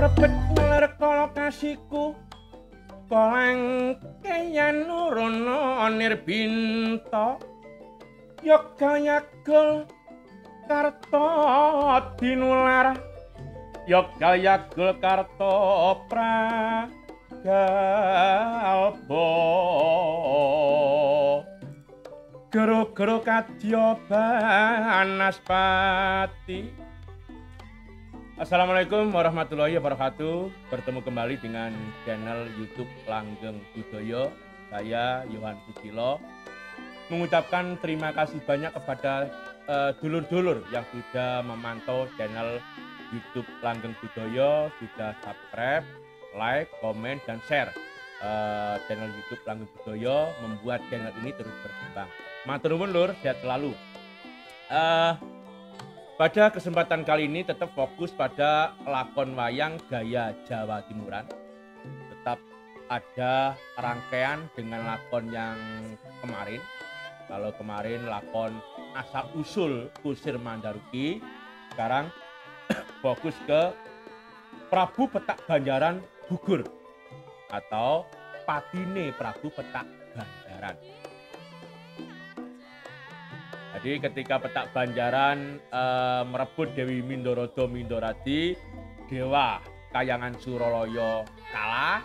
Orbit melerkala kasihku koleng keyan nurono nirbinta yoga yagul karto dinular yoga yagul karto pragalbo gero-gero kadya banaspati. Assalamualaikum warahmatullahi wabarakatuh. Bertemu kembali dengan channel YouTube Langgeng Budaya. Saya Yohan Susilo mengucapkan terima kasih banyak kepada dulur-dulur yang sudah memantau channel YouTube Langgeng Budaya, sudah subscribe, like, komen, dan share channel YouTube Langgeng Budaya, membuat channel ini terus berkembang. Matur nuwun lur, sehat selalu. Pada kesempatan kali ini tetap fokus pada lakon wayang gaya Jawa Timuran. Tetap ada rangkaian dengan lakon yang kemarin. Kalau kemarin lakon asal usul Kusir Mandaruki, sekarang fokus ke Prabu Petak Banjaran Gugur atau Patine Prabu Petak Banjaran. Jadi ketika Petak Banjaran merebut Dewi Mindorodo Mindorati, Dewa Kayangan Suroloyo kalah,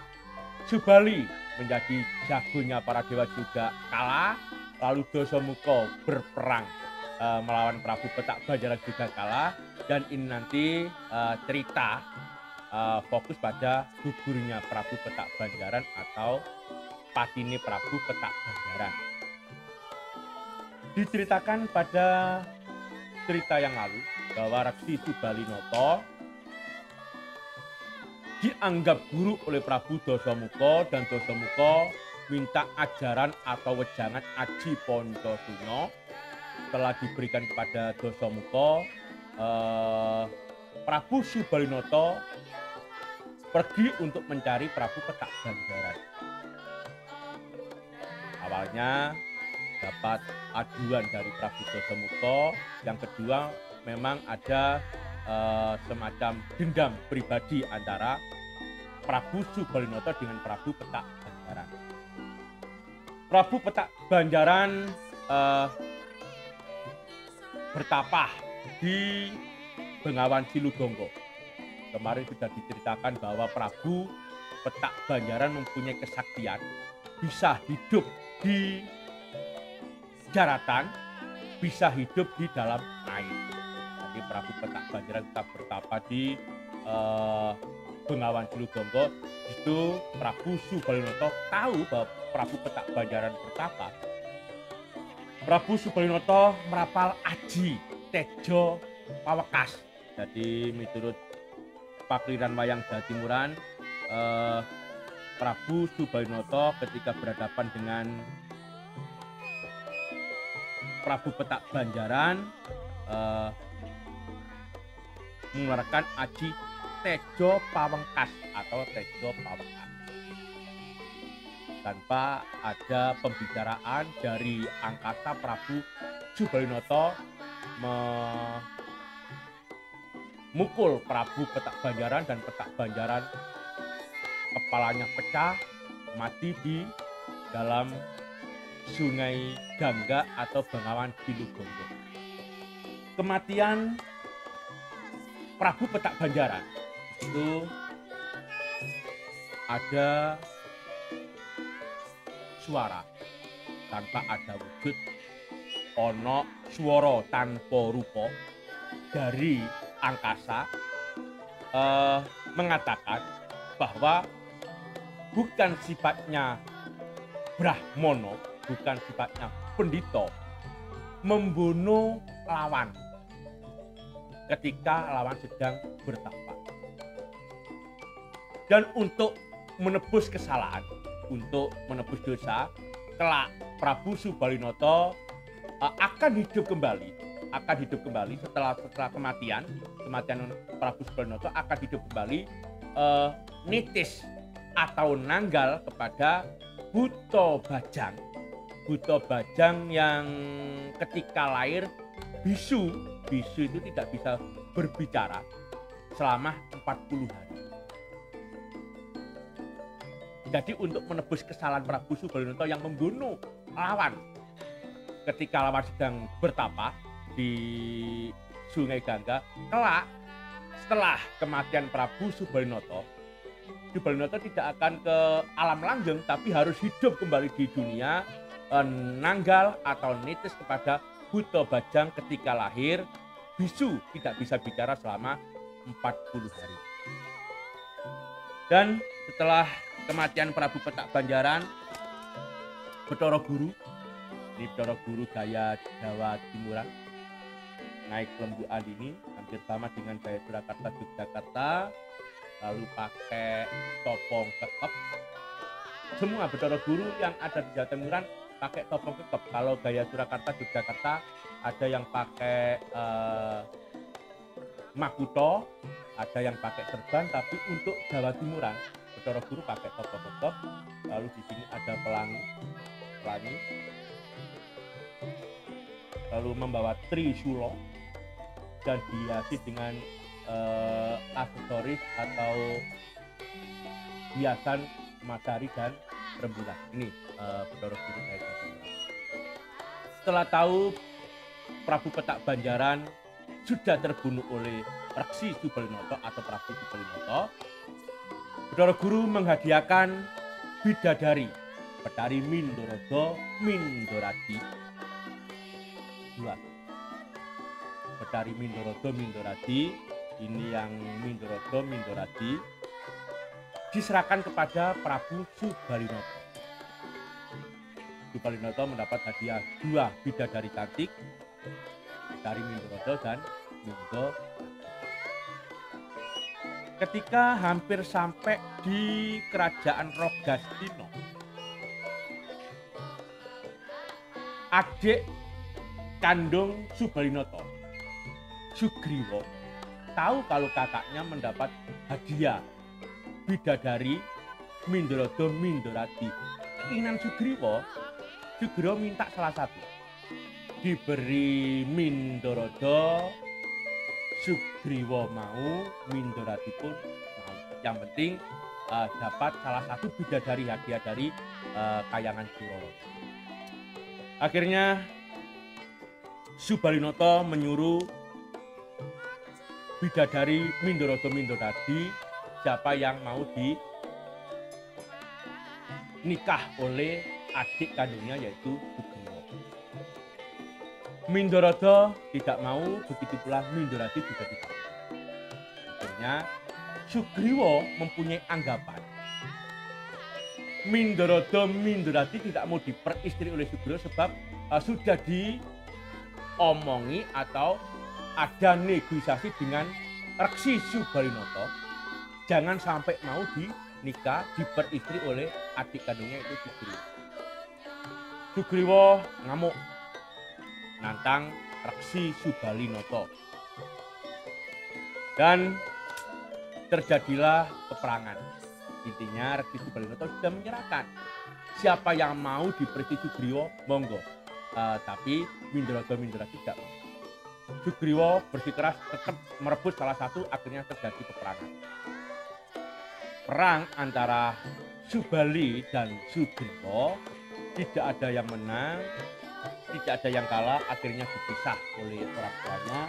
Subali menjadi jagonya para dewa juga kalah, lalu Dasamuka berperang melawan Prabu Petak Banjaran juga kalah, dan ini nanti cerita fokus pada gugurnya Prabu Petak Banjaran atau Patine Prabu Petak Banjaran. Diceritakan pada cerita yang lalu bahwa Reksi Subalinoto dianggap buruk oleh Prabu Dasamuka, dan Dasamuka minta ajaran atau wejangan Aji Pontosuna. Setelah diberikan kepada Dasamuka, Prabu Subalinoto pergi untuk mencari Prabu Petak Banjaran. Awalnya dapat aduan dari Prabu Dasamuka. Yang kedua, memang ada semacam dendam pribadi antara Prabu Subalinoto dengan Prabu Petak Banjaran. Prabu Petak Banjaran bertapah di Bengawan Siludonggo. Kemarin sudah diceritakan bahwa Prabu Petak Banjaran mempunyai kesaktian, bisa hidup di daratan, bisa hidup di dalam air. Jadi Prabu Petak Banjaran tetap bertapa di Bengawan Siludonggo. Itu Prabu Subalinoto tahu bahwa Prabu Petak Banjaran bertapa. Prabu Subalinoto merapal Aji Tejo Pawekas. Jadi miturut pakliran wayang Jawa Timuran, Prabu Subalinoto ketika berhadapan dengan Prabu Petak Banjaran mengeluarkan Aji Tejo Pawengkas atau Tejo Pawengkas. Tanpa ada pembicaraan dari angkasa, Prabu Subalinoto memukul Prabu Petak Banjaran, dan Petak Banjaran kepalanya pecah, mati di dalam Sungai Gangga atau Bengawan Siludonggo. Kematian Prabu Petak Banjaran itu ada suara tanpa ada wujud, ono swara tanpa rupa dari angkasa mengatakan bahwa bukan sifatnya Brahmana, bukan sifatnya pendito membunuh lawan ketika lawan sedang bertapa. Dan untuk menebus kesalahan, untuk menebus dosa, kelak Prabu Subalinoto akan hidup kembali setelah kematian Prabu Subalinoto akan hidup kembali, nitis atau nanggal kepada Buto Bajang yang ketika lahir bisu itu tidak bisa berbicara selama 40 hari. Jadi untuk menebus kesalahan Prabu Subalinoto yang membunuh lawan ketika lawan sedang bertapa di Sungai Gangga, kelak setelah kematian Prabu Subalinoto, Subalinoto tidak akan ke alam langgeng tapi harus hidup kembali di dunia, nanggal atau nitis kepada Buto Bajang ketika lahir bisu, tidak bisa bicara selama 40 hari. Dan setelah kematian Prabu Petak Banjaran, Bathara Guru, ini Bathara Guru gaya Jawa Timuran, naik lembuan ini hampir sama dengan gaya Surakarta Yogyakarta, lalu pakai topong kekep. Semua Bathara Guru yang ada di Jawa Timuran pakai topong kekep. Kalau gaya Surakarta Yogyakarta ada yang pakai makuto, ada yang pakai serban, tapi untuk Jawa Timuran Bathara Guru pakai topong kekep. Lalu di sini ada pelangi, lalu membawa trisula dan dihiasi dengan aksesoris atau hiasan matahari dan rembulan. Ini Bathara Guru gaya Jawa Timuran. Setelah tahu Prabu Petak Banjaran sudah terbunuh oleh Reksi Subalinoto atau Prabu Subalinoto, Bathara Guru menghadiahkan bidadari Betari Mindorodo Mindorati dua. Betari Mindorodo Mindorati, ini yang Mindorodo Mindorati diserahkan kepada Prabu Subalinoto. Subalinoto mendapat hadiah 2 bidadari cantik, Betari Mindorodo dan Mindo. Ketika hampir sampai di kerajaan Rogastino, adik kandung Subalinoto, Sugriwa, tahu kalau kakaknya mendapat hadiah bidadari Mindorodo Mindorati. Keinginan Sugriwa minta salah satu, diberi Mindorodo, Sugriwa mau, Mindorati pun mau. Yang penting dapat salah satu bidadari hadiah dari Kayangan Suroloyo. Akhirnya Subalinoto menyuruh bidadari Mindorodo Mindorati siapa yang mau dinikah oleh adik kandungnya yaitu Sugriwa. Mindorodo tidak mau, begitu pula Mindorati juga tidak mau. Akhirnya Sugriwa mempunyai anggapan Mindorodo Mindorati tidak mau diperistri oleh Sugriwa sebab sudah diomongi atau ada negosiasi dengan Reksi Subalinoto jangan sampai mau dinikah diperistri oleh adik kandungnya itu Sugriwa. Sugriwa ngamuk nantang Reksi Subalinoto dan terjadilah peperangan. Intinya Reksi Subalinoto sudah menyerahkan siapa yang mau diperistri Sugriwa monggo, tapi Mindorodo Mindorati tidak mau. Sugriwa bersikeras tetap merebut salah satu, akhirnya terjadi peperangan. Perang antara Subali dan Sugriwa, tidak ada yang menang, tidak ada yang kalah, akhirnya dipisah oleh orang tuanya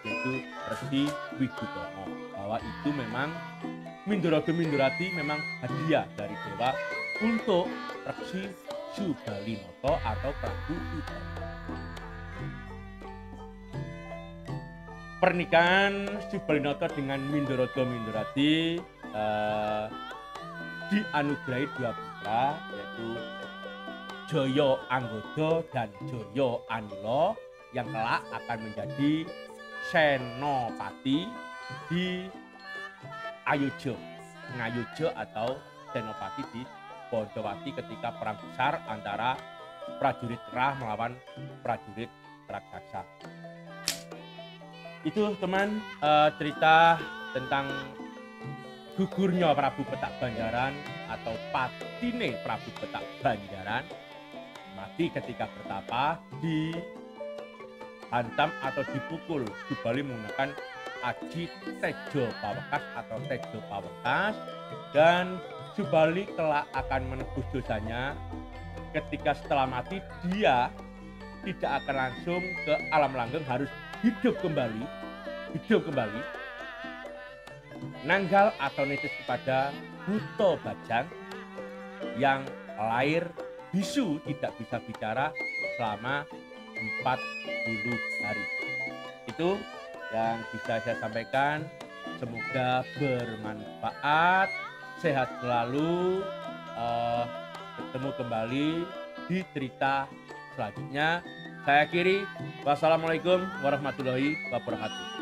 yaitu Resi Widutomo, bahwa itu memang Mindorodo Mindorati memang hadiah dari dewa untuk Reksi Subalinoto atau Prabu Subalinoto. Pernikahan Subalinoto dengan Mindorodo Mindorati dianugerahi 2 putra yaitu Jaya Anggoda dan Jaya Anila yang kelak akan menjadi senopati di Ayodhya, Ngayodhya atau senopati di Poncowati ketika perang besar antara prajurit kerah melawan prajurit raksasa. Itu teman cerita tentang gugurnya Prabu Petak Banjaran atau patine Prabu Petak Banjaran mati ketika bertapa, dihantam atau dipukul Subali menggunakan Aji Tejo Pawekas atau Tejo Pawekas, dan Subali kelak akan menebus dosanya ketika setelah mati dia tidak akan langsung ke alam langgeng, harus hidup kembali. Nanggal atau nitis kepada Buto Bajang yang lahir bisu, tidak bisa bicara selama 40 hari. Itu yang bisa saya sampaikan. Semoga bermanfaat. Sehat selalu. Ketemu kembali di cerita selanjutnya. Saya akhiri. Wassalamualaikum warahmatullahi wabarakatuh.